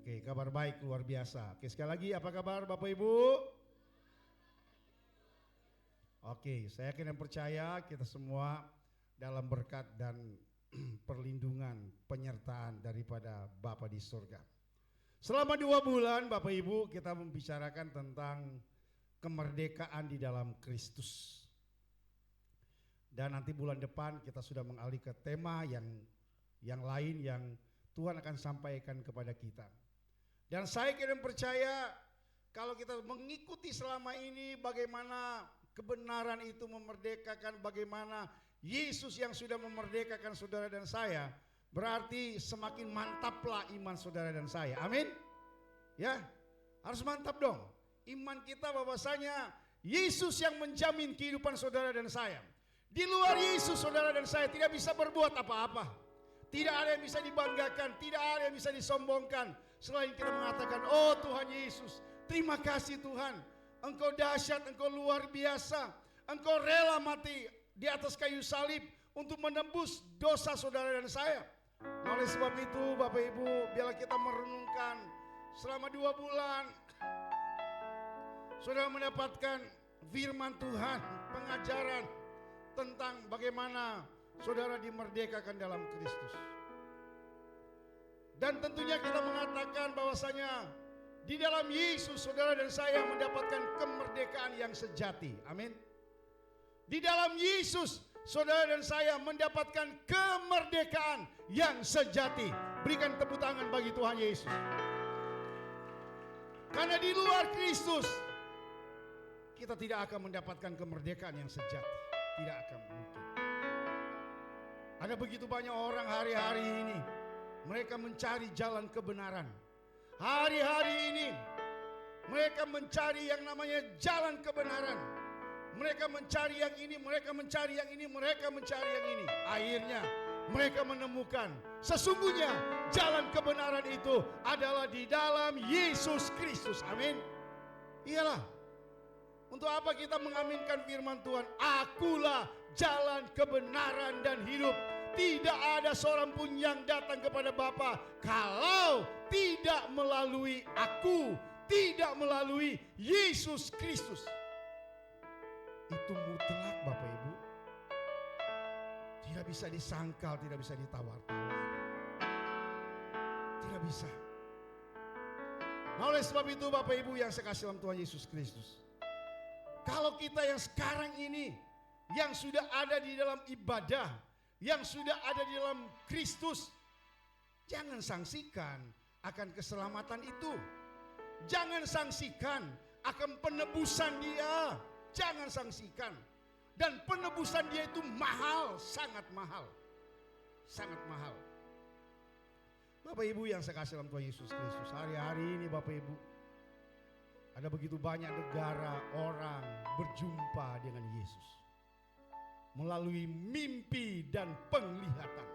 Oke, kabar baik luar biasa. Oke, sekali lagi apa kabar Bapak Ibu? Oke, saya yakin dan percaya kita semua dalam berkat dan perlindungan, penyertaan daripada Bapa di surga. Selama 2 bulan Bapak Ibu kita membicarakan tentang kemerdekaan di dalam Kristus. Dan nanti bulan depan kita sudah mengalih ke tema yang lain yang Tuhan akan sampaikan kepada kita. Dan saya yakin dan percaya kalau kita mengikuti selama ini bagaimana kebenaran itu memerdekakan, bagaimana Yesus yang sudah memerdekakan saudara dan saya, berarti semakin mantaplah iman saudara dan saya. Amin. Ya, harus mantap dong. Iman kita bahwasanya Yesus yang menjamin kehidupan saudara dan saya. Di luar Yesus saudara dan saya tidak bisa berbuat apa-apa. Tidak ada yang bisa dibanggakan, tidak ada yang bisa disombongkan. Selain kita mengatakan, oh Tuhan Yesus, terima kasih Tuhan. Engkau dahsyat, Engkau luar biasa. Engkau rela mati di atas kayu salib untuk menembus dosa saudara dan saya. Oleh sebab itu Bapak Ibu, biarlah kita merenungkan selama 2 bulan. Saudara mendapatkan firman Tuhan, pengajaran tentang bagaimana saudara dimerdekakan dalam Kristus. Dan tentunya kita mengatakan bahwasanya di dalam Yesus saudara dan saya mendapatkan kemerdekaan yang sejati. Amin. Di dalam Yesus saudara dan saya mendapatkan kemerdekaan yang sejati. Berikan tepuk tangan bagi Tuhan Yesus. Karena di luar Kristus kita tidak akan mendapatkan kemerdekaan yang sejati. Tidak akan mungkin. Ada begitu banyak orang hari-hari ini mereka mencari jalan kebenaran. Hari-hari ini mereka mencari yang namanya jalan kebenaran. Mereka mencari yang ini, mereka mencari yang ini, mereka mencari yang ini. Akhirnya mereka menemukan sesungguhnya jalan kebenaran itu adalah di dalam Yesus Kristus. Amin. Iyalah. Untuk apa kita mengaminkan firman Tuhan? Akulah jalan kebenaran dan hidup. Tidak ada seorang pun yang datang kepada Bapa kalau tidak melalui aku, tidak melalui Yesus Kristus. Itu mutlak Bapak Ibu. Tidak bisa disangkal, tidak bisa ditawar-tawar. Tidak bisa. Nah, oleh sebab itu Bapak Ibu yang saya kasih dalam Tuhan Yesus Kristus. Kalau kita yang sekarang ini, yang sudah ada di dalam ibadah, yang sudah ada di dalam Kristus, jangan sangsikan akan keselamatan itu. Jangan sangsikan akan penebusan dia. Jangan sangsikan. Dan penebusan dia itu mahal, sangat mahal. Sangat mahal. Bapak Ibu yang saya kasih dalam Tuhan Yesus Kristus, hari-hari ini Bapak Ibu, ada begitu banyak negara, orang berjumpa dengan Yesus melalui mimpi dan penglihatan.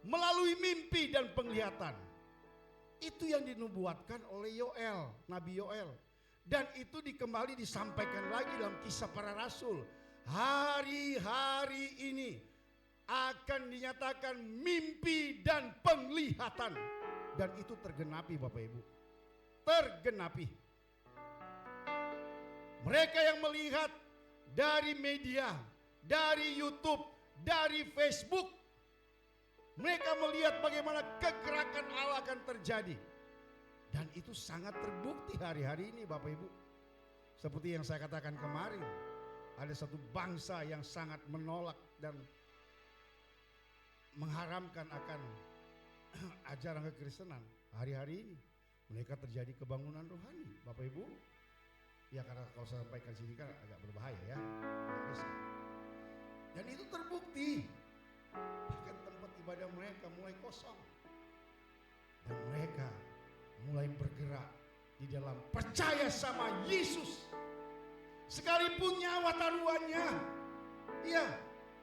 Melalui mimpi dan penglihatan. Itu yang dinubuatkan oleh Yoel, Nabi Yoel. Dan itu kembali disampaikan lagi dalam Kisah Para Rasul. Hari-hari ini akan dinyatakan mimpi dan penglihatan. Dan itu tergenapi Bapak Ibu. Tergenapi. Mereka yang melihat dari media, dari YouTube, dari Facebook, mereka melihat bagaimana kegerakan Allah akan terjadi. Dan itu sangat terbukti hari-hari ini Bapak Ibu. Seperti yang saya katakan kemarin, ada satu bangsa yang sangat menolak dan mengharamkan akan ajaran kekristenan. Hari-hari ini mereka terjadi kebangunan rohani Bapak Ibu. Ya karena kalau saya sampaikan sini kan agak berbahaya ya. Dan itu terbukti. Bahkan tempat ibadah mereka mulai kosong. Dan mereka mulai bergerak di dalam percaya sama Yesus. Sekalipun nyawa taruhannya. Iya,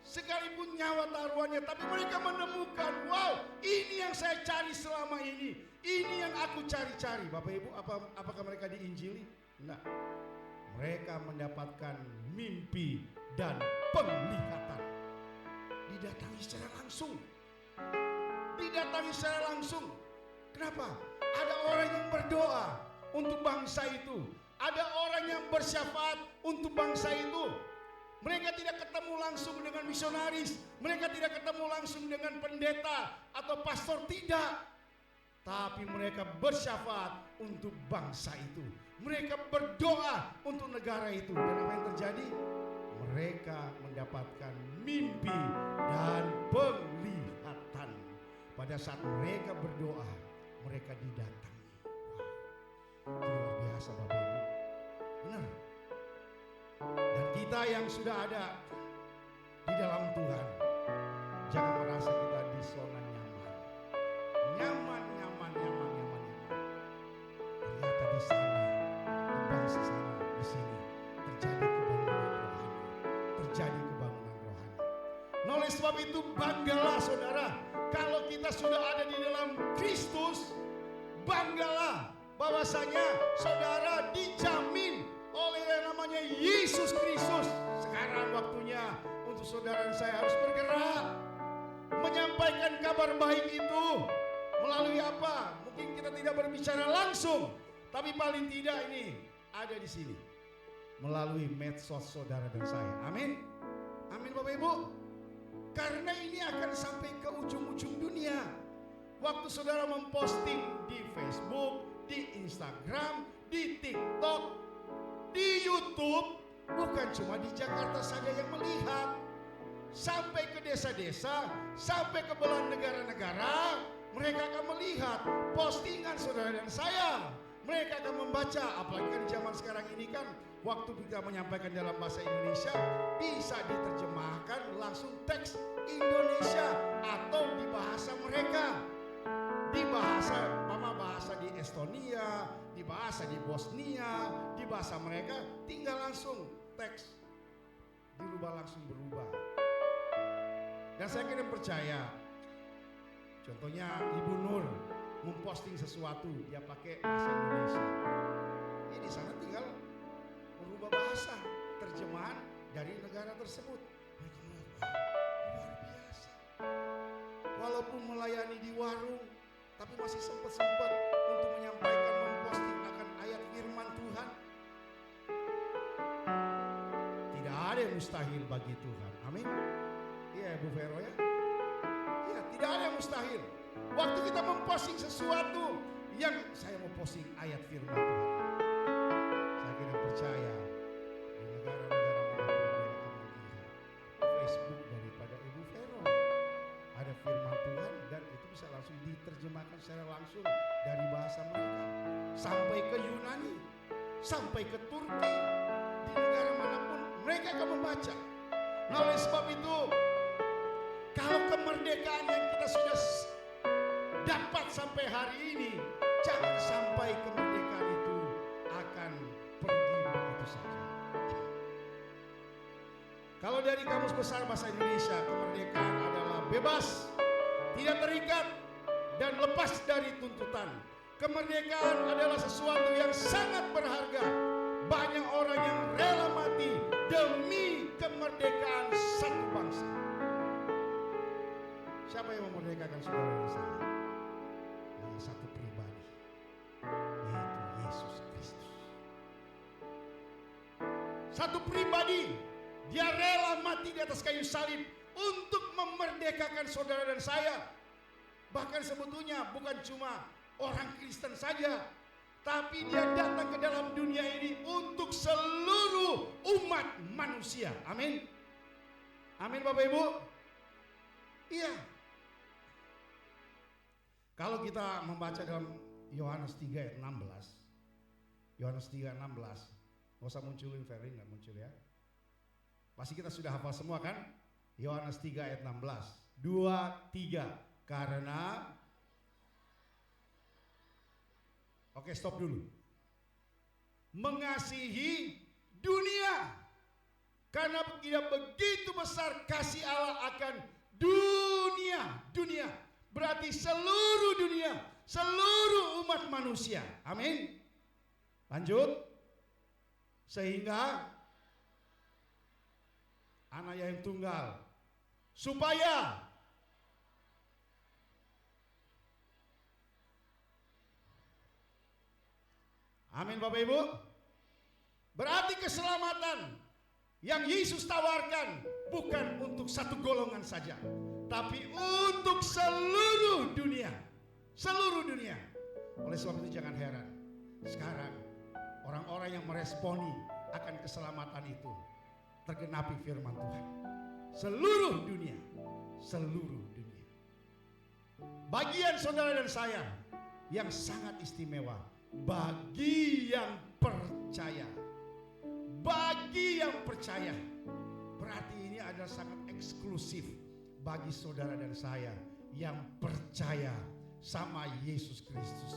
sekalipun nyawa taruhannya. Tapi mereka menemukan, wow, ini yang saya cari selama ini. Ini yang aku cari-cari. Bapak Ibu, apakah mereka diinjili? Enggak. Mereka mendapatkan mimpi dan penglihatan. Didatangi secara langsung. Didatangi secara langsung. Kenapa? Ada orang yang berdoa untuk bangsa itu. Ada orang yang bersyafaat untuk bangsa itu. Mereka tidak ketemu langsung dengan misionaris. Mereka tidak ketemu langsung dengan pendeta atau pastor, tidak. Tapi mereka bersyafaat untuk bangsa itu. Mereka berdoa untuk negara itu. Dan apa yang terjadi? Mereka mendapatkan mimpi dan penglihatan. Pada saat mereka berdoa, mereka didatangi. Wow, itu luar biasa Bapak Ibu. Benar. Dan kita yang sudah ada di dalam Tuhan, jangan merasa kita di zona nyaman. Nyaman. Ternyata di sana, di bangsa sana, di sini terjadi kebangunan rohani. Terjadi kebangunan rohani. Nah, oleh sebab itu banggalah saudara, kalau kita sudah ada di dalam Kristus. Banggalah bahwasanya saudara dijamin oleh yang namanya Yesus Kristus. Sekarang waktunya untuk saudara dan saya harus bergerak menyampaikan kabar baik itu. Melalui apa? Mungkin kita tidak berbicara langsung, tapi paling tidak ini ada di sini. Melalui medsos saudara dan saya. Amin. Amin Bapak Ibu. Karena ini akan sampai ke ujung-ujung dunia. Waktu saudara memposting di Facebook, di Instagram, di TikTok, di YouTube, bukan cuma di Jakarta saja yang melihat. Sampai ke desa-desa, sampai ke belahan negara-negara, mereka akan melihat postingan saudara dan saya. Mereka akan membaca, apalagi kan zaman sekarang ini kan waktu kita menyampaikan dalam bahasa Indonesia bisa diterjemahkan langsung teks Indonesia atau di bahasa mereka. Di bahasa di Estonia, di bahasa di Bosnia, di bahasa mereka tinggal langsung teks dirubah, langsung berubah. Dan saya kira percaya, contohnya Ibu Nur memposting sesuatu, dia pakai bahasa Indonesia. Di sana tinggal merubah bahasa, terjemahan dari negara tersebut. Mereka melihat, luar biasa. Walaupun melayani di warung, tapi masih sempat untuk menyampaikan, memposting akan ayat firman Tuhan. Tidak ada yang mustahil bagi Tuhan. Amin. Iya Bu Vero ya. Iya, tidak ada yang mustahil. Waktu kita memposting sesuatu yang saya mau posting ayat firman Tuhan. Saya kira percaya di negara-negara manapun mereka akan melihat Facebook daripada Ibu Vero. Ada firman Tuhan dan itu bisa langsung diterjemahkan secara langsung dari bahasa mereka. Sampai ke Yunani, sampai ke Turki, di negara manapun mereka akan membaca. Nah oleh sebab itu, kalau kemerdekaan yang kita sudah dapat sampai hari ini, jangan sampai kemerdekaan itu akan pergi begitu saja. Kalau dari Kamus Besar Bahasa Indonesia, kemerdekaan adalah bebas, tidak terikat, dan lepas dari tuntutan. Kemerdekaan adalah sesuatu yang sangat berharga. Banyak orang yang rela mati demi kemerdekaan satu bangsa. Siapa yang memerdekakan saudara dan saya? Hanya satu pribadi, yaitu Yesus Kristus. Satu pribadi, dia rela mati di atas kayu salib untuk memerdekakan saudara dan saya. Bahkan sebetulnya bukan cuma orang Kristen saja, tapi dia datang ke dalam dunia ini untuk seluruh umat manusia. Amin. Amin Bapak Ibu. Iya. Kalau kita membaca dalam Yohanes 3 ayat 16. Yohanes 3 ayat 16. Gak usah munculin, Ferry gak muncul ya. Pasti kita sudah hafal semua kan? Yohanes 3 ayat 16. 2, 3. Karena oke, stop dulu. Mengasihi dunia. Karena tidak begitu besar kasih Allah akan dunia. Berarti seluruh dunia, seluruh umat manusia. Amin. Lanjut. Sehingga anak yang tunggal, supaya Amin Bapak Ibu. Berarti keselamatan yang Yesus tawarkan bukan untuk satu golongan saja, tapi untuk seluruh dunia. Seluruh dunia. Oleh sebab itu jangan heran, sekarang orang-orang yang meresponi akan keselamatan itu tergenapi firman Tuhan. Seluruh dunia. Seluruh dunia. Bagian saudara dan saya yang sangat istimewa, bagi yang percaya. Bagi yang percaya. Berarti ini adalah sangat eksklusif bagi saudara dan saya yang percaya sama Yesus Kristus.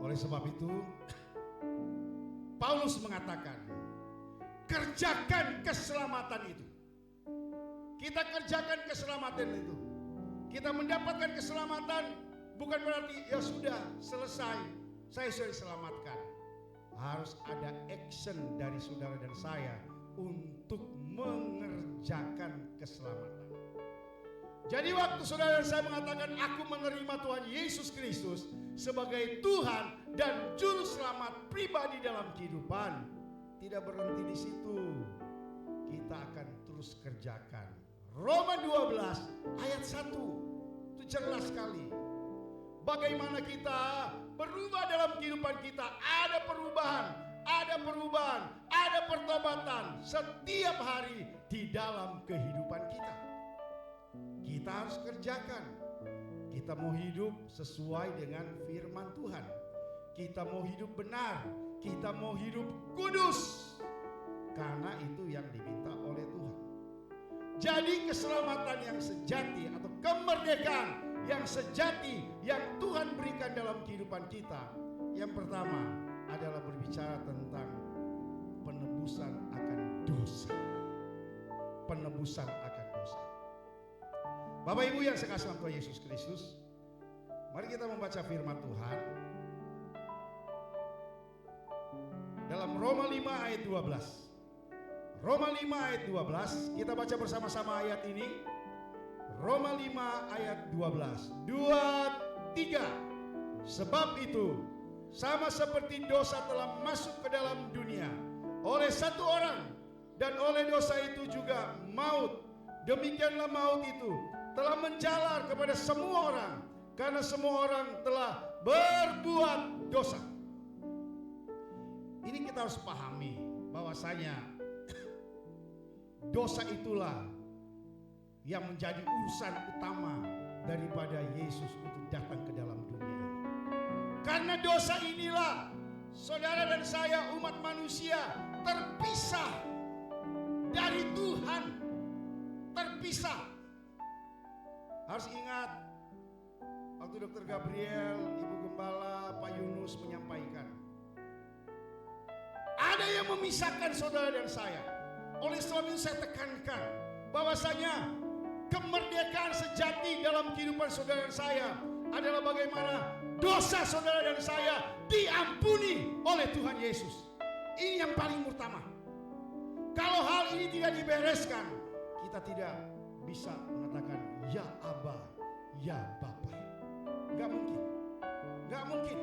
Oleh sebab itu Paulus mengatakan, kerjakan keselamatan itu. Kita kerjakan keselamatan itu. Kita mendapatkan keselamatan bukan berarti ya sudah selesai, saya sudah diselamatkan. Harus ada action dari saudara dan saya untuk mengerjakan keselamatan. Jadi waktu saudara dan saya mengatakan aku menerima Tuhan Yesus Kristus sebagai Tuhan dan Juru Selamat pribadi dalam kehidupan, tidak berhenti di situ. Kita akan terus kerjakan. Roma 12 ayat 1 itu jelas sekali. Bagaimana kita berubah dalam kehidupan kita. Ada perubahan, ada pertobatan setiap hari di dalam kehidupan kita. Kita harus kerjakan. Kita mau hidup sesuai dengan firman Tuhan. Kita mau hidup benar. Kita mau hidup kudus. Karena itu yang diminta oleh Tuhan. Jadi keselamatan yang sejati atau kemerdekaan yang sejati yang Tuhan berikan dalam kehidupan kita, yang pertama adalah berbicara tentang penebusan akan dosa. Penebusan akan dosa. Bapak Ibu yang saya kasih dalam Tuhan Yesus Kristus, mari kita membaca firman Tuhan dalam Roma 5 ayat 12. Roma 5 ayat 12, kita baca bersama-sama ayat ini. Roma 5 ayat 12. 2, 3. Sebab itu sama seperti dosa telah masuk ke dalam dunia oleh satu orang, dan oleh dosa itu juga maut. Demikianlah maut itu telah menjalar kepada semua orang, karena semua orang telah berbuat dosa. Ini kita harus pahami bahwasanya dosa itulah yang menjadi urusan utama daripada Yesus untuk datang ke dalam dunia ini. Karena dosa inilah saudara dan saya umat manusia terpisah dari Tuhan. Terpisah. Harus ingat waktu Dr. Gabriel, Ibu Gembala, Pak Yunus menyampaikan, ada yang memisahkan saudara dan saya. Oleh sebab itu saya tekankan bahwasanya kemerdekaan sejati dalam kehidupan saudara dan saya adalah bagaimana dosa saudara dan saya diampuni oleh Tuhan Yesus. Ini yang paling utama. Kalau hal ini tidak dibereskan, kita tidak bisa mengatakan ya Aba, ya Bapa. Gak mungkin. Gak mungkin.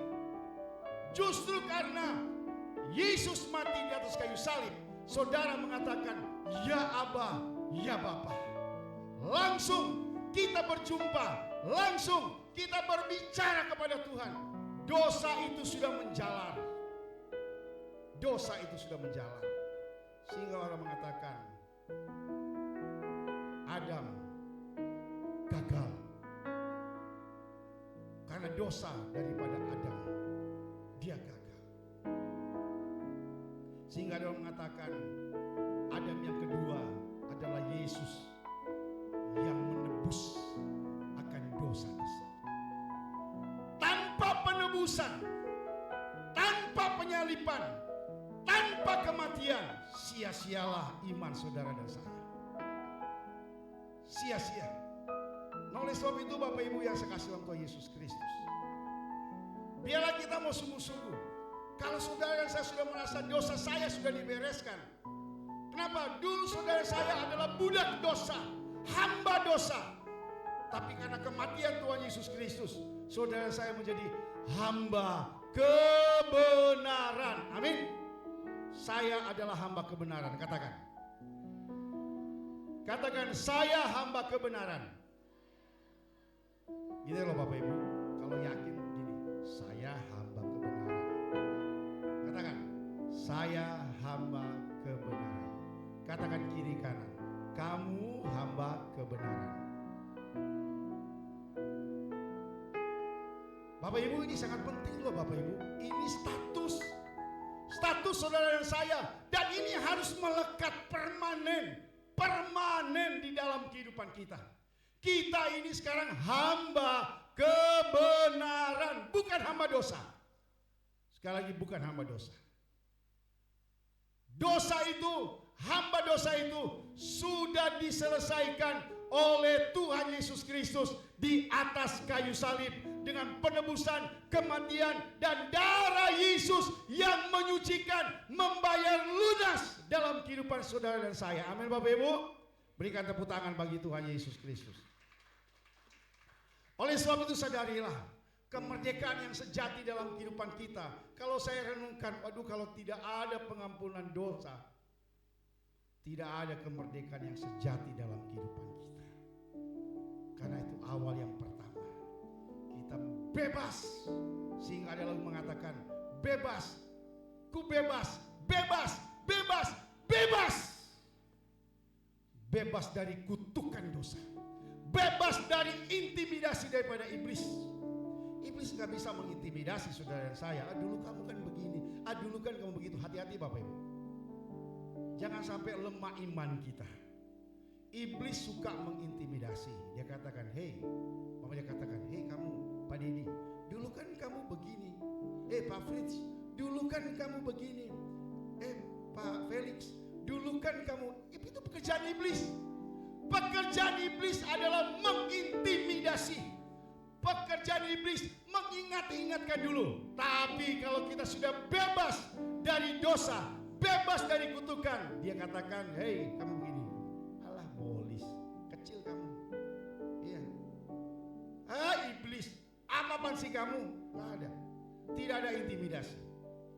Justru karena Yesus mati di atas kayu salib, saudara mengatakan ya Aba, ya Bapa. Langsung kita berjumpa, langsung kita berbicara kepada Tuhan. Dosa itu sudah menjalar. Dosa itu sudah menjalar. Sehingga orang mengatakan Adam gagal karena dosa daripada Adam, dia gagal. Sehingga ada orang mengatakan Adam yang kedua adalah Yesus yang menebus akan dosa-dosa. Tanpa penebusan, tanpa penyalipan, tanpa kematian, sia-sialah iman saudara dan saya. Sia-sia. Nah, oleh sebab itu Bapak Ibu yang saya kasih dalam Tuhan Yesus Kristus, biarlah kita mau sungguh-sungguh. Kalau saudara dan saya sudah merasa dosa saya sudah dibereskan. Kenapa? Dulu saudara saya adalah budak dosa, hamba dosa. Tapi karena kematian Tuhan Yesus Kristus, saudara saya menjadi hamba kebenaran. Amin. Saya adalah hamba kebenaran. Katakan. Katakan, saya hamba kebenaran. Gitu loh Bapak Ibu. Kalau yakin gini, saya hamba kebenaran. Katakan, saya hamba kebenaran. Katakan kiri kanan, kamu hamba kebenaran. Bapak Ibu, ini sangat penting loh Bapak Ibu. Ini status saudara dan saya, dan ini harus melekat permanen di dalam kehidupan kita. Kita ini sekarang hamba kebenaran, bukan hamba dosa. Sekali lagi, bukan hamba dosa. Hamba dosa itu sudah diselesaikan oleh Tuhan Yesus Kristus di atas kayu salib dengan penebusan, kematian, dan darah Yesus yang menyucikan, membayar lunas dalam kehidupan saudara dan saya. Amin Bapak Ibu. Berikan tepuk tangan bagi Tuhan Yesus Kristus. Oleh sebab itu sadarilah kemerdekaan yang sejati dalam kehidupan kita. Kalau saya renungkan, waduh, kalau tidak ada pengampunan dosa, tidak ada kemerdekaan yang sejati dalam kehidupan kita. Karena itu awal yang pertama, kita bebas. Sehingga ada lagu mengatakan, bebas, ku bebas, bebas, bebas, bebas. Bebas dari kutukan dosa, bebas dari intimidasi daripada iblis. Iblis gak bisa mengintimidasi saudara dan saya. Dulu kamu kan begini, dulu kan kamu begitu. Hati-hati Bapak Ibu, jangan sampai lemah iman kita. Iblis suka mengintimidasi. Dia katakan, hei, mamanya katakan, hei kamu Pak Didi, dulu kan kamu begini. Pak Fritz, dulu kan kamu begini. Pak Felix, dulu kan kamu. Itu pekerjaan iblis. Pekerjaan iblis adalah mengintimidasi. Pekerjaan iblis mengingat-ingatkan dulu. Tapi kalau kita sudah bebas dari dosa, bebas dari kutukan, dia katakan, hei kamu begini. Alah bolis, kecil kamu. Iya. Iblis, apaan sih kamu? Gak ada. Tidak ada intimidasi.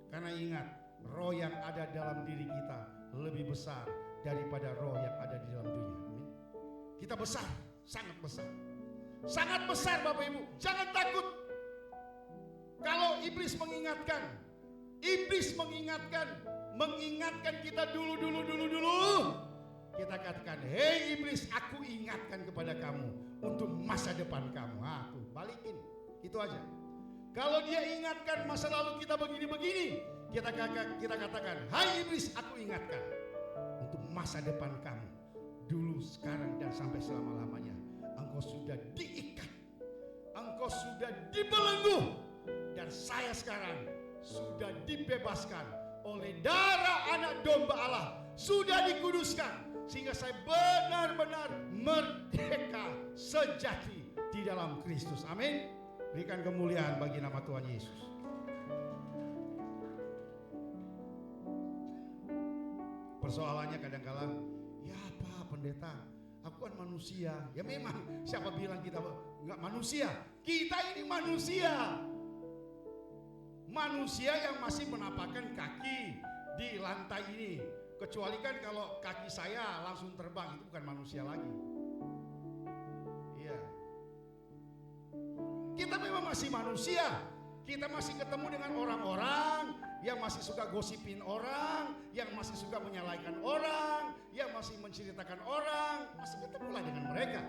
Karena ingat, roh yang ada dalam diri kita lebih besar daripada roh yang ada di dalam dunia. Amin. Kita besar, sangat besar. Sangat besar Bapak Ibu. Jangan takut. Kalau iblis mengingatkan kita dulu. Kita katakan, hei iblis, aku ingatkan kepada kamu untuk masa depan kamu. Tuh, balikin. Itu aja. Kalau dia ingatkan masa lalu kita begini-begini, kita katakan, hai iblis, aku ingatkan untuk masa depan kamu. Dulu, sekarang, dan sampai selama-lamanya. Engkau sudah diikat, engkau sudah dibelenggu, dan saya sekarang sudah dibebaskan oleh darah anak domba Allah, sudah dikuduskan, sehingga saya benar-benar merdeka sejati di dalam Kristus. Amin. Berikan kemuliaan bagi nama Tuhan Yesus. Persoalannya kadang-kala, ya Pak Pendeta, aku kan manusia. Ya memang, siapa bilang kita nggak manusia? Kita ini manusia. Manusia yang masih menapakkan kaki di lantai ini. Kecuali kan kalau kaki saya langsung terbang, itu bukan manusia lagi. Iya. Kita memang masih manusia. Kita masih ketemu dengan orang-orang yang masih suka gosipin orang, yang masih suka menyalahkan orang, yang masih menceritakan orang, masih ketemulah dengan mereka.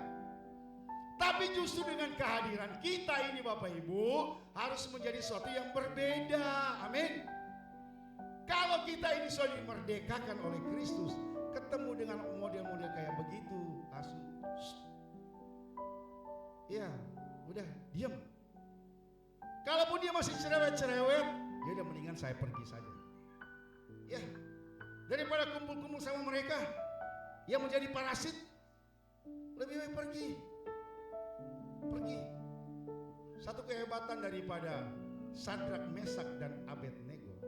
Tapi justru dengan kehadiran kita ini Bapak Ibu, harus menjadi sesuatu yang berbeda. Amin. Kalau kita ini sudah dimerdekakan oleh Kristus, ketemu dengan model-model kayak begitu, ya udah diam. Kalaupun dia masih cerewet-cerewet, ya udah mendingan saya pergi saja. Ya, daripada kumpul-kumpul sama mereka yang menjadi parasit, lebih baik pergi. Satu kehebatan daripada Sadrak, Mesak, dan Abednego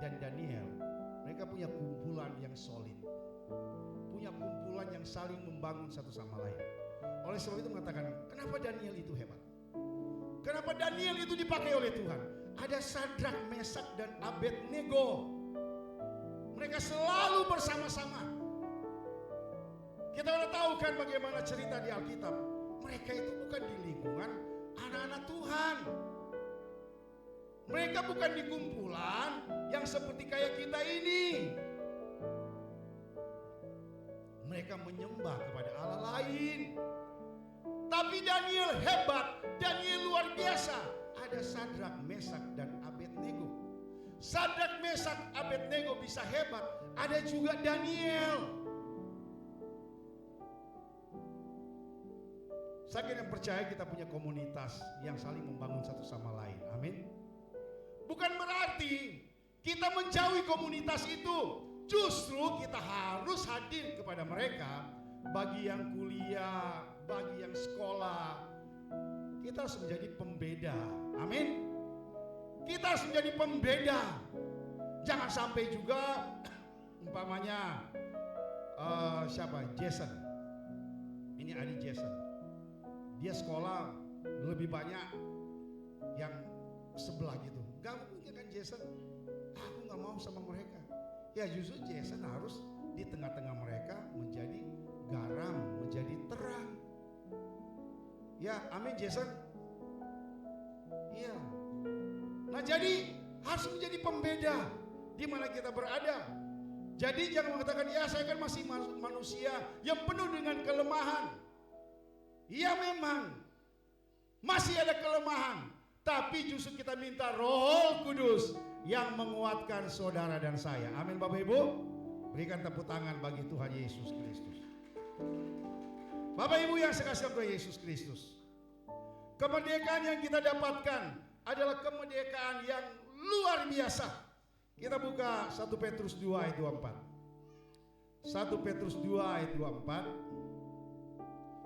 dan Daniel, mereka punya kumpulan yang solid, punya kumpulan yang saling membangun satu sama lain. Oleh sebab itu mengatakan, kenapa Daniel itu hebat? Kenapa Daniel itu dipakai oleh Tuhan? Ada Sadrak, Mesak, dan Abednego. Mereka selalu bersama-sama. Kita udah tahu kan bagaimana cerita di Alkitab. Mereka itu bukan di lingkungan anak-anak Tuhan. Mereka bukan di kumpulan yang seperti kayak kita ini. Mereka menyembah kepada Allah lain. Tapi Daniel hebat, Daniel luar biasa. Ada Sadrak, Mesak, dan Abednego. Sadrak, Mesak, Abednego bisa hebat. Ada juga Daniel. Saya kira percaya kita punya komunitas yang saling membangun satu sama lain. Amin. Bukan berarti kita menjauhi komunitas itu. Justru kita harus hadir kepada mereka. Bagi yang kuliah, bagi yang sekolah, kita harus menjadi pembeda. Amin. Kita harus menjadi pembeda. Jangan sampai juga umpamanya siapa? Jason. Ini adik Jason. Dia sekolah lebih banyak yang sebelah gitu. Gak mungkin kan Jason, aku gak mau sama mereka. Ya justru Jason harus di tengah-tengah mereka menjadi garam, menjadi terang. Ya amin Jason. Iya. Nah jadi harus menjadi pembeda di mana kita berada. Jadi jangan mengatakan ya saya kan masih manusia yang penuh dengan kelemahan. Ya memang masih ada kelemahan, tapi justru kita minta Roh Kudus yang menguatkan saudara dan saya. Amin Bapak Ibu. Berikan tepuk tangan bagi Tuhan Yesus Kristus. Bapak Ibu yang saya kasih Tuhan Yesus Kristus. Kemerdekaan yang kita dapatkan adalah kemerdekaan yang luar biasa. Kita buka 1 Petrus 2 ayat 24. 1 Petrus 2 ayat 24.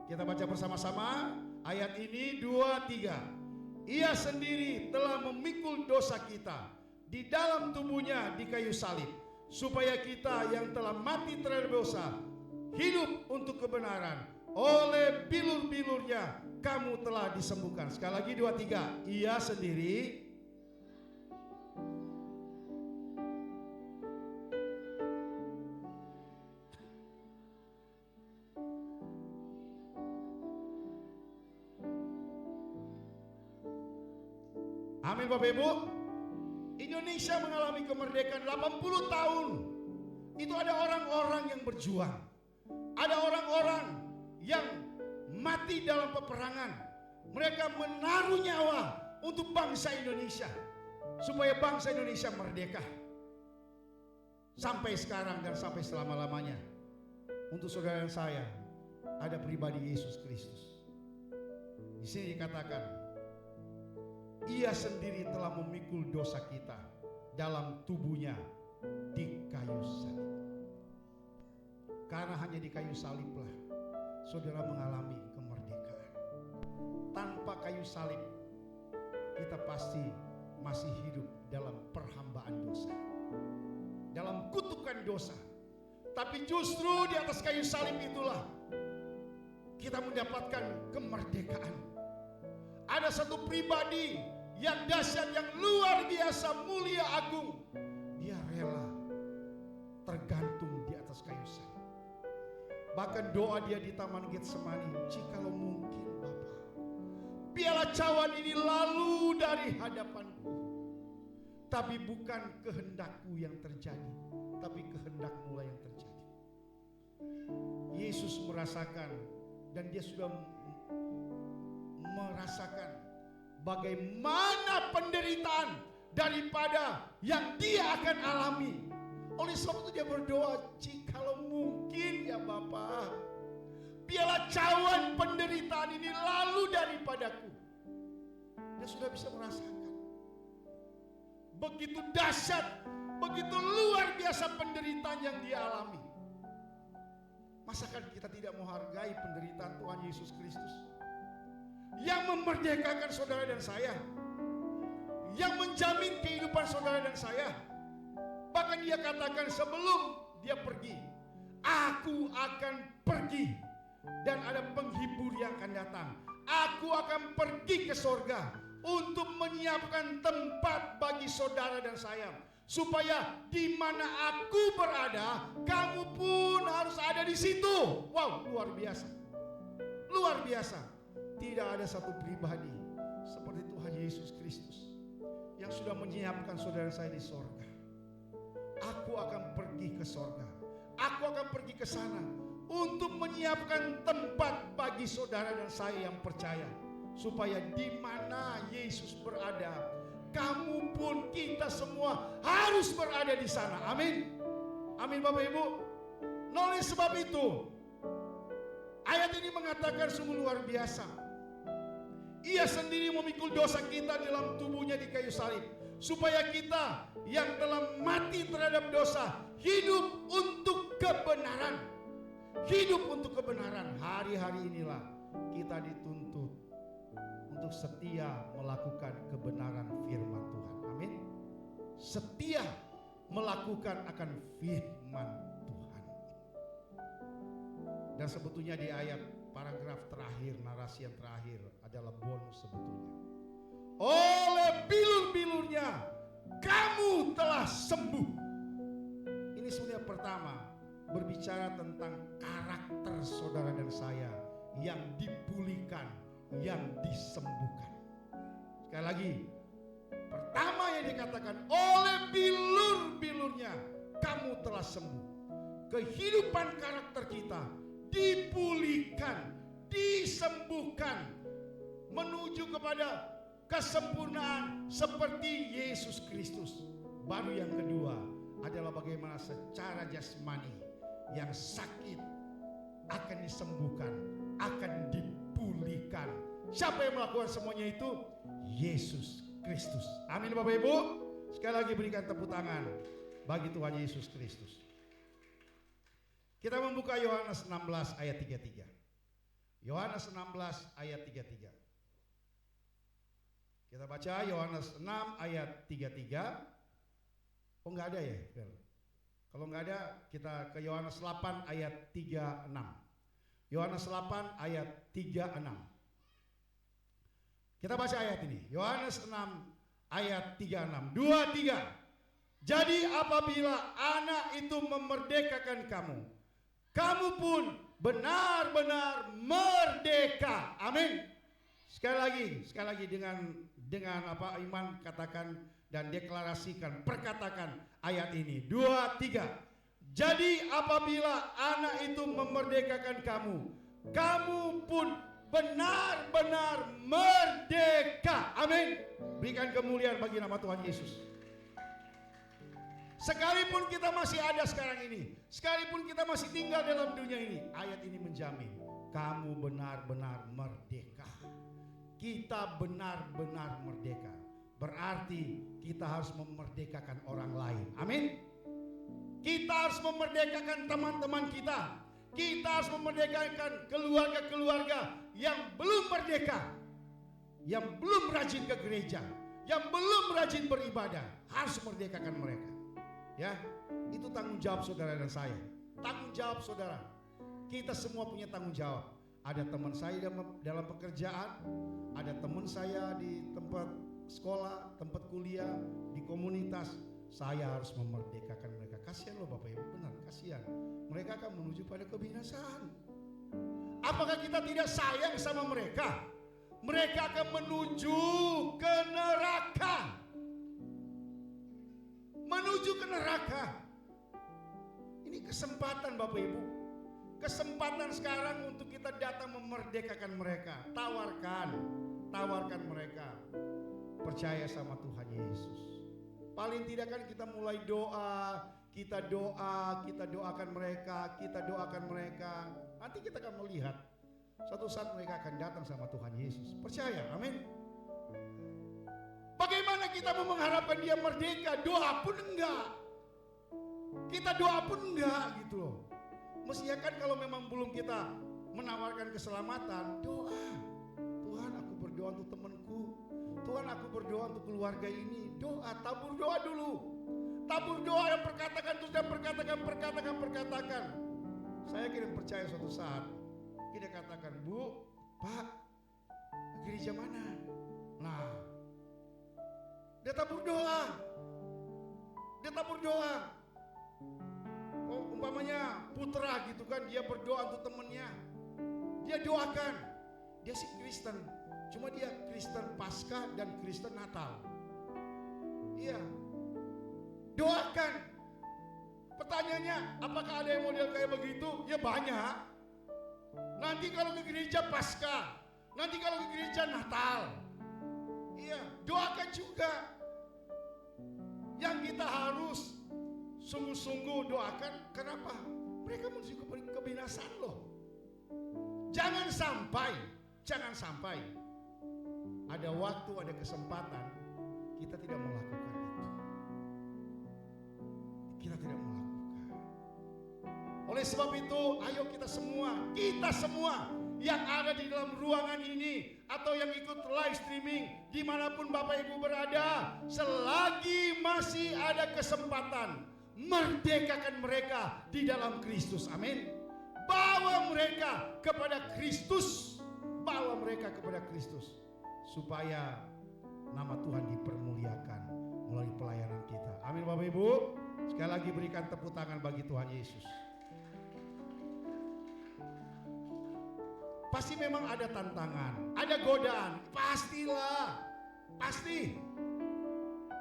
Kita baca bersama-sama ayat ini 2-3. Ia sendiri telah memikul dosa kita di dalam tubuhnya di kayu salib, supaya kita yang telah mati terhadap dosa hidup untuk kebenaran. Oleh bilur-bilurnya kamu telah disembuhkan. Sekali lagi 2-3. Ia sendiri Amin Bapak Ibu. Indonesia mengalami kemerdekaan 80 tahun. Itu ada orang-orang yang berjuang. Ada orang-orang yang mati dalam peperangan. Mereka menaruh nyawa untuk bangsa Indonesia, supaya bangsa Indonesia merdeka. Sampai sekarang dan sampai selama-lamanya. Untuk saudara dan saya ada pribadi Yesus Kristus. Di sini dikatakan Ia sendiri telah memikul dosa kita dalam tubuhnya di kayu salib. Karena hanya di kayu saliblah saudara mengalami kemerdekaan. Tanpa kayu salib kita pasti masih hidup dalam perhambaan dosa, dalam kutukan dosa. Tapi justru di atas kayu salib itulah kita mendapatkan kemerdekaan. Ada satu pribadi yang dahsyat, yang luar biasa, mulia, agung. Dia rela tergantung di atas kayu salib. Bahkan doa dia di Taman Getsemani, jikalau mungkin Bapa, piala cawan ini lalu dari hadapanku, tapi bukan kehendakku yang terjadi, tapi kehendakmu lah yang terjadi. Yesus merasakan, dan dia sudah merasakan bagaimana penderitaan daripada yang dia akan alami. Oleh sebab itu dia berdoa, jikalau mungkin ya Bapa, piala cawan penderitaan ini lalu daripadaku. Dia sudah bisa merasakan begitu dahsyat, begitu luar biasa penderitaan yang dia alami. Masakan kita tidak menghargai penderitaan Tuhan Yesus Kristus yang memerdekakan saudara dan saya, yang menjamin kehidupan saudara dan saya. Bahkan dia katakan sebelum dia pergi, aku akan pergi dan ada penghibur yang akan datang. Aku akan pergi ke sorga untuk menyiapkan tempat bagi saudara dan saya, supaya di mana aku berada, kamu pun harus ada di situ. Wow, luar biasa. Luar biasa. Tidak ada satu pribadi seperti Tuhan Yesus Kristus yang sudah menyiapkan saudara saya di sorga. Aku akan pergi ke sorga. Aku akan pergi ke sana untuk menyiapkan tempat bagi saudara dan saya yang percaya, supaya di mana Yesus berada, kamu pun, kita semua harus berada di sana. Amin. Amin Bapak Ibu. Oleh sebab itu, ayat ini mengatakan sungguh luar biasa. Ia sendiri memikul dosa kita dalam tubuhnya di kayu salib, supaya kita yang telah mati terhadap dosa hidup untuk kebenaran. Hidup untuk kebenaran. Hari-hari inilah kita dituntut untuk setia melakukan kebenaran firman Tuhan. Amin. Setia melakukan akan firman Tuhan. Dan sebetulnya di ayat paragraf terakhir, narasi yang terakhir adalah bonus sebetulnya. Oleh bilur-bilurnya kamu telah sembuh. Ini sebenarnya pertama berbicara tentang karakter saudara dan saya yang dipulihkan, yang disembuhkan. Sekali lagi, pertama yang dikatakan, oleh bilur-bilurnya kamu telah sembuh. Kehidupan karakter kita dipulihkan, disembuhkan, menuju kepada kesempurnaan seperti Yesus Kristus. Baru yang kedua adalah bagaimana secara jasmani yang sakit akan disembuhkan, akan dipulihkan. Siapa yang melakukan semuanya itu? Yesus Kristus. Amin Bapak Ibu. Sekali lagi berikan tepuk tangan bagi Tuhan Yesus Kristus. Kita membuka Yohanes 16 ayat 33. Yohanes 16 ayat 33. Kita baca Yohanes 6 ayat 33. Oh enggak ada ya? Kalau enggak ada, kita ke Yohanes 8 ayat 36. Yohanes 8 ayat 36. Kita baca ayat ini. Yohanes 6 ayat 36. 2, 3. Jadi apabila anak itu memerdekakan kamu, kamu pun benar-benar merdeka. Amin. Sekali lagi dengan apa iman katakan dan deklarasikan, perkatakan ayat ini. 2, 3. Jadi apabila anak itu memerdekakan kamu, kamu pun benar-benar merdeka. Amin. Berikan kemuliaan bagi nama Tuhan Yesus. Sekalipun kita masih ada sekarang ini, sekalipun kita masih tinggal dalam dunia ini, ayat ini menjamin kamu benar-benar merdeka. Kita benar-benar merdeka. Berarti kita harus memerdekakan orang lain. Amin. Kita harus memerdekakan teman-teman kita. Kita harus memerdekakan keluarga-keluarga yang belum merdeka, yang belum rajin ke gereja, yang belum rajin beribadah. Harus merdekakan mereka. Ya, itu tanggung jawab saudara dan saya. Tanggung jawab saudara. Kita semua punya tanggung jawab. Ada teman saya dalam pekerjaan, ada teman saya di tempat sekolah, tempat kuliah, di komunitas. Saya harus memerdekakan mereka. Kasihan loh Bapak Ibu, benar kasihan. Mereka akan menuju pada kebinasaan. Apakah kita tidak sayang sama mereka? Mereka akan menuju ke neraka. Menuju ke neraka. Ini kesempatan Bapak Ibu. Kesempatan sekarang untuk kita datang memerdekakan mereka. Tawarkan mereka. Percaya sama Tuhan Yesus. Paling tidak kan kita mulai doa, kita doakan mereka, Nanti kita akan melihat suatu saat mereka akan datang sama Tuhan Yesus. Percaya, amin. Bagaimana kita mau mengharapkan dia merdeka? Doa pun enggak. Kita doa pun enggak gitu loh. Mestinya kan kalau memang belum kita menawarkan keselamatan, doa. Tuhan, aku berdoa untuk temanku. Tuhan, aku berdoa untuk keluarga ini. Doa, tabur doa dulu. Tabur doa dan perkatakan terus dan perkatakan. Saya kira percaya suatu saat Kita katakan, Bu, Pak, gereja mana? Nah, dia tabur doa. Dia tabur doa. Oh, umpamanya putra gitu kan, dia berdoa untuk temennya. Dia doakan. Dia sih Kristen, cuma dia Kristen Paskah dan Kristen Natal. Iya. Doakan. Pertanyaannya, apakah ada yang model kayak begitu? Ya banyak. Nanti kalau ke gereja Paskah, nanti kalau ke gereja Natal. Iya, doakan juga. Yang kita harus sungguh-sungguh doakan, kenapa? Mereka menuju kebinasaan loh. Jangan sampai ada waktu, ada kesempatan kita tidak melakukan itu. Kita tidak melakukan. Oleh sebab itu, ayo kita semua yang ada di dalam ruangan ini atau yang ikut live streaming dimanapun Bapak Ibu berada, selagi masih ada kesempatan, merdekakan mereka di dalam Kristus. Amin. Bawa mereka kepada Kristus. Bawa mereka kepada Kristus. Supaya nama Tuhan dipermuliakan melalui pelayanan kita. Amin Bapak Ibu. Sekali lagi berikan tepuk tangan bagi Tuhan Yesus. Pasti memang ada tantangan, ada godaan. Pastilah. Pasti.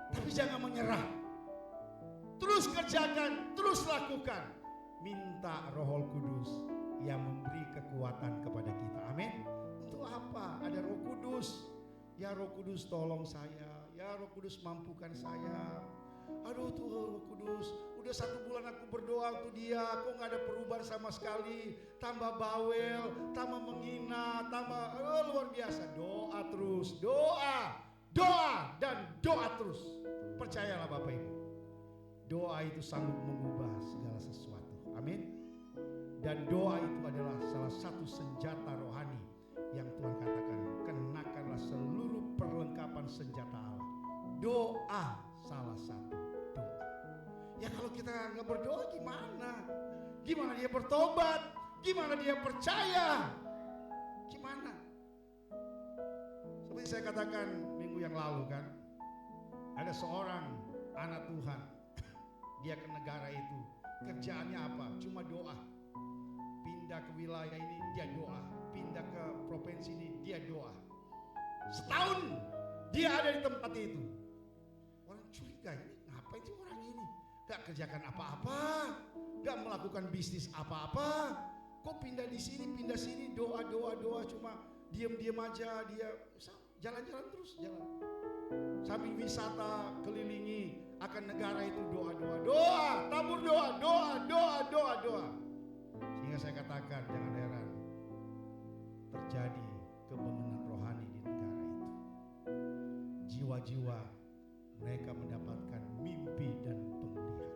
Tapi jangan menyerah. Terus kerjakan, terus lakukan. Minta Roh Kudus yang memberi kekuatan kepada kita. Amin. Untuk apa? Ada Roh Kudus. Ya Roh Kudus tolong saya. Ya Roh Kudus mampukan saya. Aduh tuh Roh Kudus, udah 1 bulan aku berdoa untuk dia, kok gak ada perubahan sama sekali. Tambah bawel, tambah menghina, tambah luar biasa. Doa terus, doa dan doa terus. Percayalah Bapak Ibu, doa itu sanggup mengubah segala sesuatu. Amin. Dan doa itu adalah salah satu senjata rohani yang Tuhan katakan, kenakanlah seluruh perlengkapan senjata Allah. Doa salah satu doa. Ya kalau kita nggak berdoa gimana? Gimana dia bertobat? Gimana dia percaya? Gimana? Seperti saya katakan minggu yang lalu kan, ada seorang anak Tuhan, dia ke negara itu, kerjaannya apa? Cuma doa. Pindah ke wilayah ini dia doa, pindah ke provinsi ini dia doa. Setahun dia ada di tempat itu. Orang curiga, ini ngapain sih orang ini? Gak kerjakan apa-apa, gak melakukan bisnis apa-apa. Kok pindah di sini, pindah sini, doa, cuma diam-diam aja dia jalan-jalan terus jalan. Sambil wisata kelilingi akan negara itu doa, tabur doa. Sehingga saya katakan jangan heran terjadi kebangunan rohani di negara itu. Jiwa-jiwa mereka mendapatkan mimpi dan penglihatan.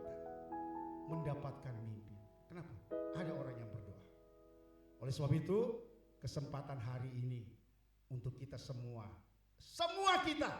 Mendapatkan mimpi. Kenapa? Ada orang yang berdoa. Oleh sebab itu, kesempatan hari ini untuk kita semua kita,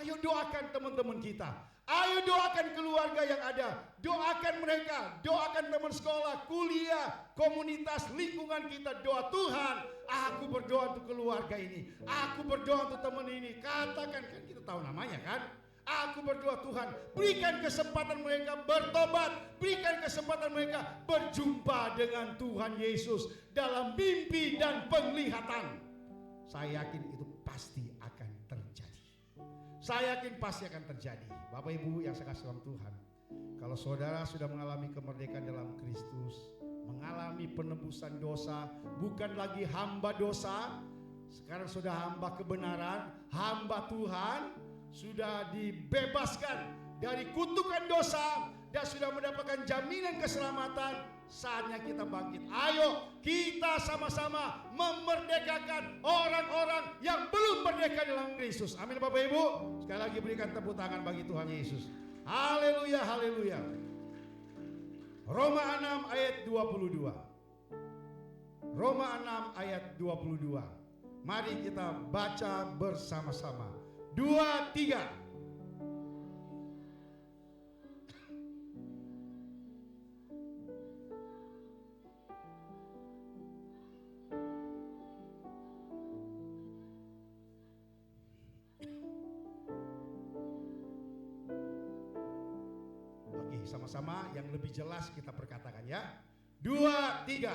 ayo doakan teman-teman kita. Ayo doakan keluarga yang ada. Doakan mereka, doakan teman sekolah, kuliah, komunitas, lingkungan kita. Doa Tuhan, aku berdoa untuk keluarga ini. Aku berdoa untuk teman ini. Katakan, kan kita tahu namanya kan. Aku berdoa Tuhan, berikan kesempatan mereka bertobat. Berikan kesempatan mereka berjumpa dengan Tuhan Yesus dalam mimpi dan penglihatan. Saya yakin itu pasti akan terjadi. Saya yakin pasti akan terjadi. Bapak Ibu yang saya kasih dalam Tuhan, kalau saudara sudah mengalami kemerdekaan dalam Kristus, mengalami penebusan dosa, bukan lagi hamba dosa, sekarang sudah hamba kebenaran, hamba Tuhan, sudah dibebaskan dari kutukan dosa dan sudah mendapatkan jaminan keselamatan. Saatnya kita bangkit. Ayo kita sama-sama memerdekakan orang-orang yang belum merdeka dalam Kristus. Amin Bapak Ibu. Sekali lagi berikan tepuk tangan bagi Tuhan Yesus. Haleluya, haleluya. Roma 6 ayat 22. Roma 6 ayat 22. Mari kita baca bersama-sama. 2, 3. bersama-sama yang lebih jelas kita perkatakan ya. 2, 3.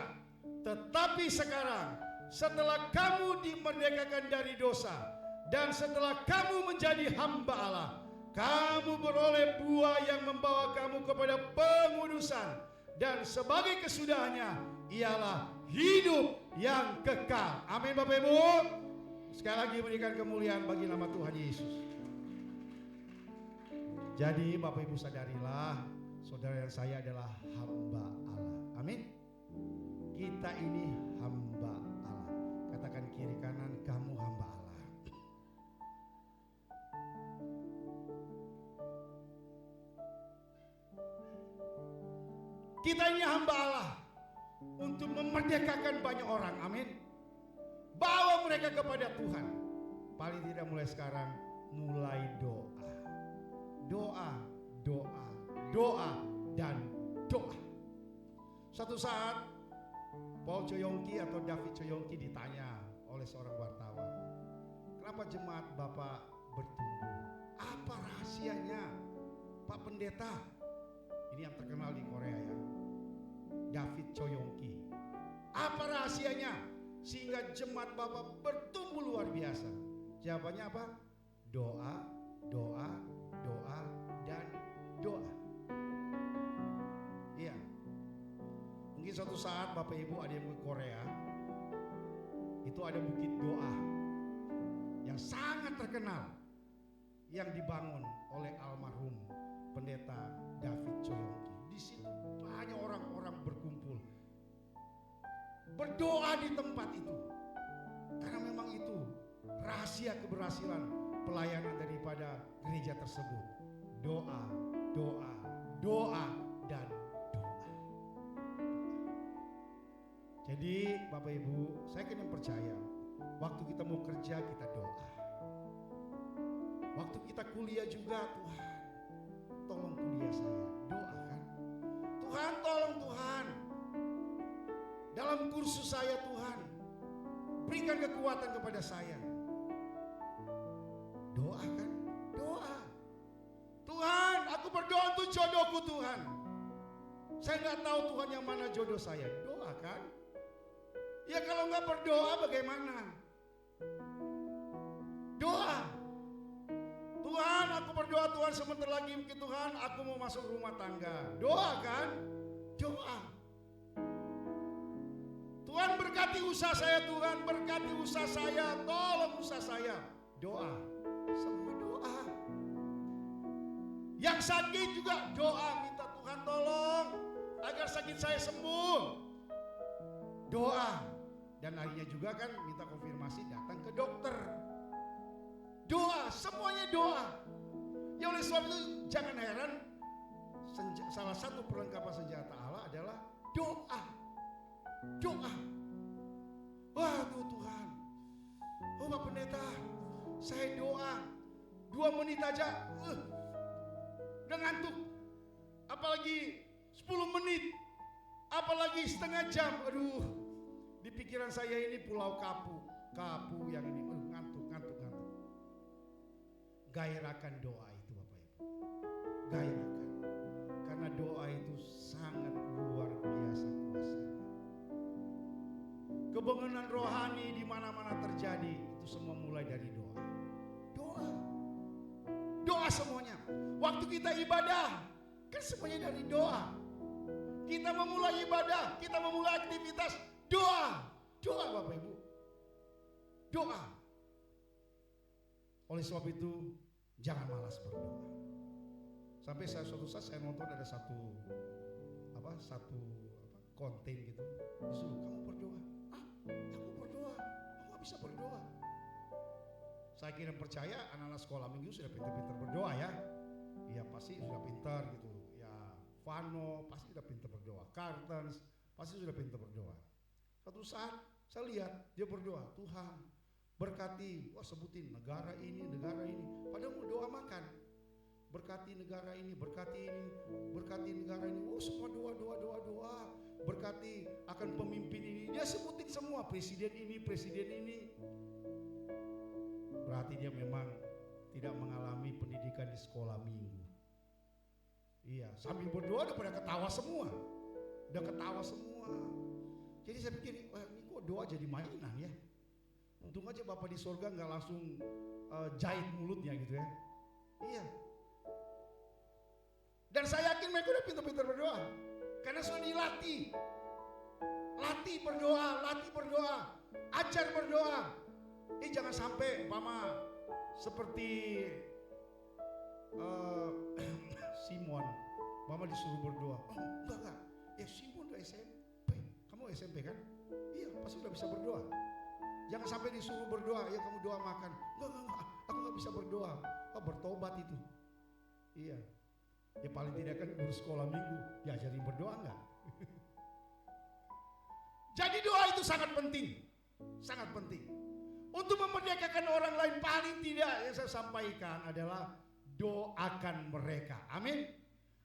Tetapi sekarang setelah kamu dimerdekakan dari dosa dan setelah kamu menjadi hamba Allah, kamu beroleh buah yang membawa kamu kepada pengudusan, dan sebagai kesudahannya ialah hidup yang kekal. Amin Bapak Ibu. Sekali lagi berikan kemuliaan bagi nama Tuhan Yesus. Jadi Bapak Ibu sadarilah, saudara dan saya adalah hamba Allah. Amin. Kita ini hamba Allah. Katakan kiri kanan, kamu hamba Allah. Kita ini hamba Allah untuk memerdekakan banyak orang. Amin. Bawa mereka kepada Tuhan. Paling tidak mulai sekarang, mulai doa. Doa, doa, doa, dan doa. Suatu saat Paul Coyongki atau David Coyongki ditanya oleh seorang wartawan, kenapa jemaat Bapak bertumbuh? Apa rahasianya Pak Pendeta? Ini yang terkenal di Korea ya, David Coyongki. Apa rahasianya sehingga jemaat Bapak bertumbuh luar biasa? Jawabannya apa? Doa, doa, doa, dan doa. Iya. Mungkin suatu saat Bapak Ibu ada yang ke Korea, itu ada bukit doa yang sangat terkenal yang dibangun oleh almarhum Pendeta David Coyongki. Di situ banyak orang-orang berkumpul berdoa di tempat itu, karena memang itu rahasia keberhasilan pelayanan daripada gereja tersebut. Doa, doa, doa, dan doa. Jadi Bapak Ibu, saya kan yang percaya, waktu kita mau kerja kita doa. Waktu kita kuliah juga, Tuhan tolong kuliah saya, doakan. Tuhan tolong Tuhan, dalam kursus saya Tuhan, berikan kekuatan kepada saya. Doakan, doa. Tuhan, aku berdoa untuk jodohku Tuhan. Saya nggak tahu Tuhan yang mana jodoh saya. Doakan. Ya kalau nggak berdoa bagaimana? Doa. Tuhan, aku berdoa Tuhan sebentar lagi mungkin Tuhan aku mau masuk rumah tangga. Doakan. Doa. Tuhan berkati usaha saya, Tuhan berkati usaha saya, tolong usaha saya. Doa. Semua doa. Yang sakit juga doa, minta Tuhan tolong agar sakit saya sembuh. Doa. Dan akhirnya juga kan minta konfirmasi datang ke dokter. Doa, semuanya doa. Ya oleh sebab itu jangan heran, salah satu perlengkapan senjata Allah adalah doa. Doa. Waduh Tuhan, oh Pak Pendeta, saya doa 2 menit aja udah ngantuk, apalagi 10 menit, apalagi setengah jam. Aduh, di pikiran saya ini pulau kapu yang ini, ngantuk. Gairahkan doa itu Bapak Ibu, gairahkan, karena doa itu sangat luar biasa kuasanya. Kebangunan rohani di mana-mana terjadi itu semua mulai dari doa. Doa. Doa semuanya. Waktu kita ibadah kan semuanya dari doa. Kita memulai ibadah, kita memulai aktivitas, doa. Doa Bapak Ibu. Doa. Oleh sebab itu jangan malas berdoa. Sampai suatu saat saya nonton ada satu konten gitu, disuruh kamu berdoa. Aku berdoa, aku gak bisa berdoa. Saya kira percaya anak-anak sekolah minggu sudah pintar-pintar berdoa ya. Ya pasti sudah pintar gitu. Ya Vano pasti sudah pintar berdoa. Cartens pasti sudah pintar berdoa. Suatu saat saya lihat dia berdoa, Tuhan berkati, sebutin negara ini. Padahal mau doa makan. Berkati negara ini, berkati negara ini. Oh semua doa. Berkati akan pemimpin ini. Dia sebutin semua, presiden ini. Berarti dia memang tidak mengalami pendidikan di sekolah minggu. Iya, sambil berdoa udah pada ketawa semua. Udah ketawa semua. Jadi saya pikir, wah, ini kok doa jadi mainan ya. Untung aja Bapak di surga nggak langsung jahit mulutnya gitu ya. Iya. Dan saya yakin mereka udah pintar-pintar berdoa. Karena sudah dilatih. Latih berdoa. Ajar berdoa. Ini jangan sampai umpama seperti Simon, mama disuruh berdoa. Oh, enggak. Ya Simon udah SMP. Kamu SMP kan? Iya, pasti udah bisa berdoa. Jangan sampai disuruh berdoa, ya kamu doa makan. Enggak. Aku enggak bisa berdoa. Oh, bertobat itu. Iya. Ya paling tidak kan guru sekolah minggu diajarin berdoa enggak? Jadi doa itu sangat penting. Sangat penting. Untuk memerdekakan orang lain paling tidak yang saya sampaikan adalah doakan mereka. Amin.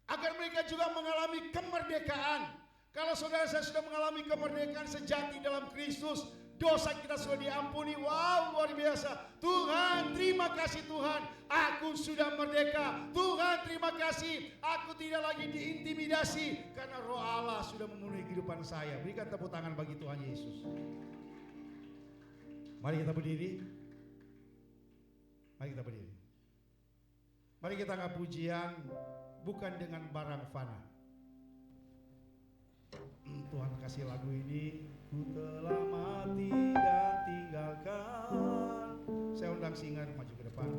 Agar mereka juga mengalami kemerdekaan. Kalau saudara saya sudah mengalami kemerdekaan sejati dalam Kristus, dosa kita sudah diampuni. Wow, luar biasa. Tuhan, terima kasih Tuhan. Aku sudah merdeka. Tuhan, terima kasih. Aku tidak lagi diintimidasi karena Roh Allah sudah memenuhi kehidupan saya. Berikan tepuk tangan bagi Tuhan Yesus. Mari kita berdiri. Mari kita angkat pujian bukan dengan barang fana. Tuhan kasih lagu ini. Ku telah mati dan tinggalkan. Saya undang singan maju ke depan.